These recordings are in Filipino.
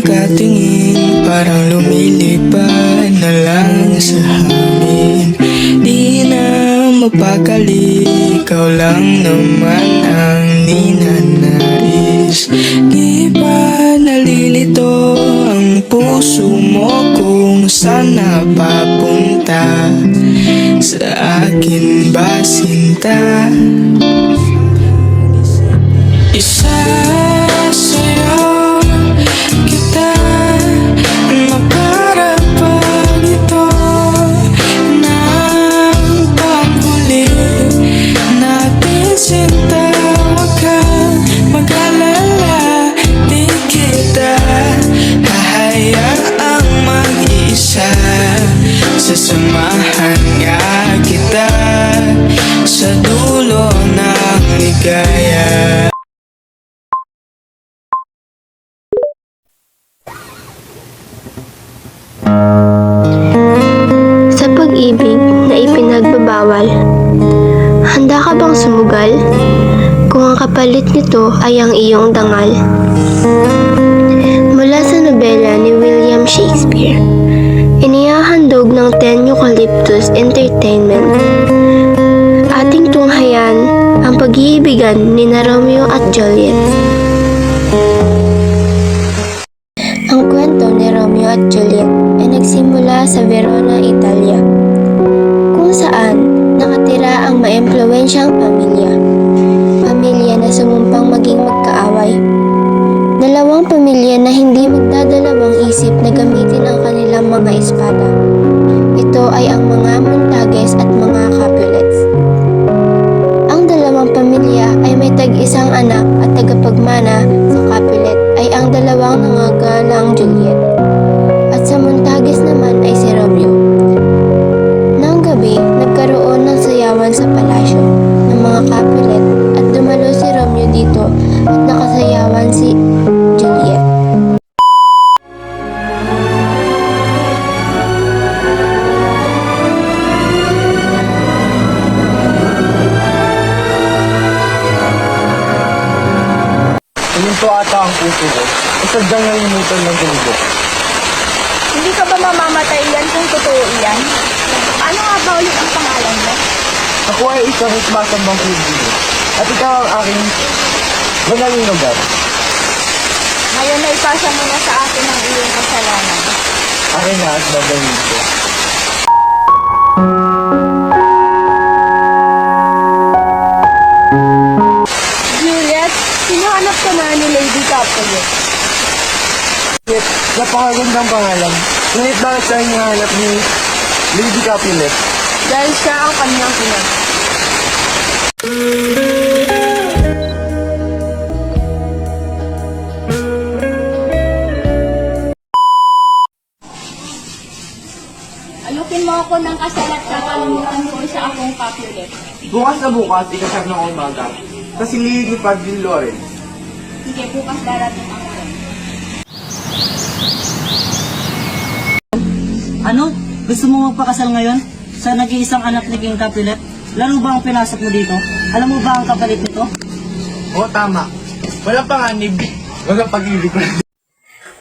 pagkatingin, parang lumilipad na lang sa hangin. Di na mapakali, ikaw lang naman ang ninanais. Di ba nalilito ang puso mo kung saan napapunta? Sa akin ba sinta? Isa sa'yo kita na para pag ito ng panghuli natin sinta. Huwag kang mag-alala, di kita hahayaang mag-isa. Sasamahan nga kita sa dulo ng ligaya. Sa pag-ibig na ipinagbabawal, handa ka bang sumugal kung ang kapalit nito ay ang iyong dangal? Mula sa nobela ni William Shakespeare, inihahandog ng 10 Eucalyptus Entertainment. Ating tunghayan ang pag-iibigan ni Romeo at Juliet. Ang kwento ni Romeo at Juliet ay nagsimula sa Verona, Italia, kung saan nakatira ang maimpluwensyang pamilya. Pamilya na sumumpang maging magkaaway. Dalawang pamilya na hindi magdadalawang isip na gamitin ang kanilang mga espada. Ito ay ang mga Montagues at mga Capulets. Ang dalawang pamilya ay may tag-isang anak at tagapagmana. Sa Capulet ay ang dalawang nangagalang Juliet. At sa Montagues naman ay si Romeo. Nang gabi, nagkaroon ng sayawan sa palasyo ng mga Capulet at dumalo si Romeo dito at nakasayawan si Juliet. Huminto ata ang puso ko. Sadyang nalimutan ng tulugo. Hindi ka ba mamamatay yan kung totoo iyan? Ano nga ba ulit ang pangalan mo? Ako ay isang ismasambang kaibigan. At ikaw ang aking manaling lugar. Ngayon ay ipasa mo na sa akin ang iyong kasalanan. Akin na at babangin ko. Juliet, hinahanap ka na ni Lady Capulet. Yet, napakagandang pangalan. Ngunit bakit siya hinahanap ni Lady Capulet? Dahil siya ang kanyang ina. Alukin mo ako ng kasal at kakalimutan ko sa akong Capulet. Bukas na bukas, ikasap ng umaga. Kasi liig ni Padre Lawrence. Sige, bukas darating ako. Ano? Gusto mo magpakasal ngayon? Sa nag-iisang anak ni King Capulet? Laro ba ang pinasok mo dito? Alam mo ba ang kapalit nito? Oo, tama. Walang panganib. Walang pag-ibig.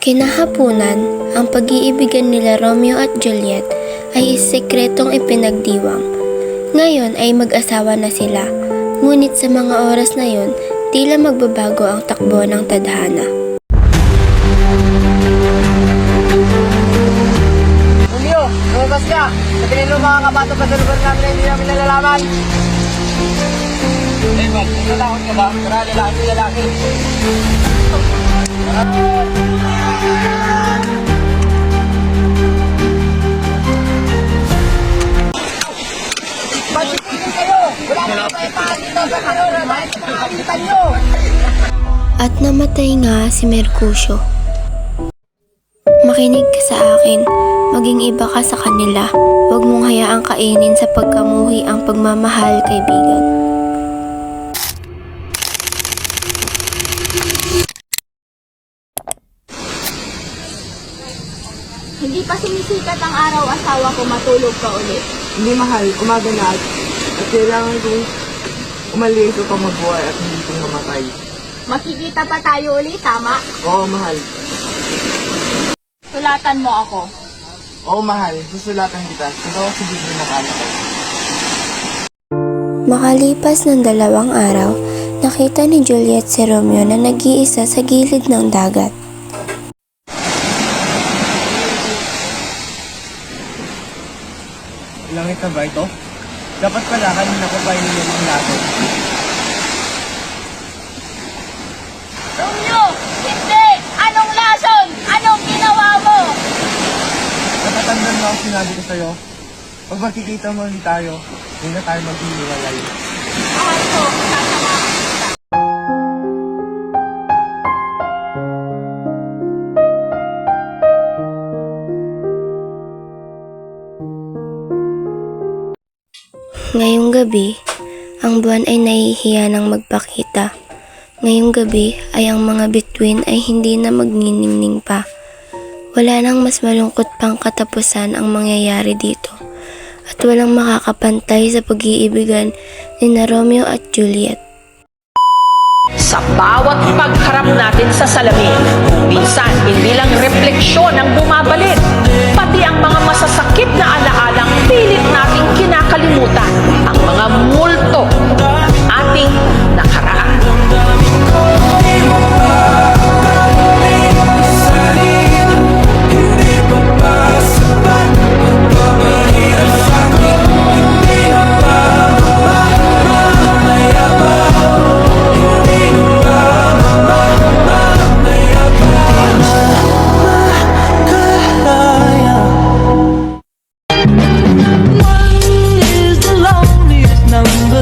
Kinahapunan, ang pag-iibigan nila Romeo at Juliet ay sekretong ipinagdiwang. Ngayon ay mag-asawa na sila, ngunit sa mga oras na yon, tila magbabago ang takbo ng tadhana. Romeo, lumabas ka! Sabihin mo mga kabato pa sa lugar namin na hindi namin nalalaman. Edward, natakot ka ba? Tara, lalaki, lalaki. At namatay nga si Mercutio. Makinig ka sa akin, maging iba ka sa kanila. Huwag mong hayaang kainin sa pagkamuhi ang pagmamahal, kaibigan. Hindi pa sumisikat ang araw, asawa ko, matulog ka ulit. Hindi mahal, umaga na at kailangan kong umalis upang mabuhay at hindi kong mamatay. Makikita pa tayo ulit, tama? Oo, mahal. Sulatan mo ako. Oo, mahal. Susulatan kita. Ito si Bigre na kala ko. Makalipas ng 2 araw, nakita ni Juliet si Romeo na nag-iisa sa gilid ng dagat. Langit na ba ito? Dapat pala kanina ko pa ininom ang lato. Romeo! Hindi! Anong lason? Anong ginawa mo? Natatandaan mo ang sinabi ko sa'yo. Pag magkikita mo ulit tayo, hindi na tayo maghihiwalay. Mahal ko, sasama kita. Ngayong gabi, ang buwan ay nahihiya ng magpakita. Ngayong gabi ay ang mga bituin ay hindi na magniningning pa. Wala nang mas malungkot pang katapusan ang mangyayari dito. At walang makakapantay sa pag-iibigan ni na Romeo at Juliet. Sa bawat pagharap natin sa salamin, minsan hindi lang refleksyon ang bumabalik, pati ang mga masasakit na alaalang pilit nating kinakalimutan, ang mga multo ng ating nakaraan.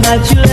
That you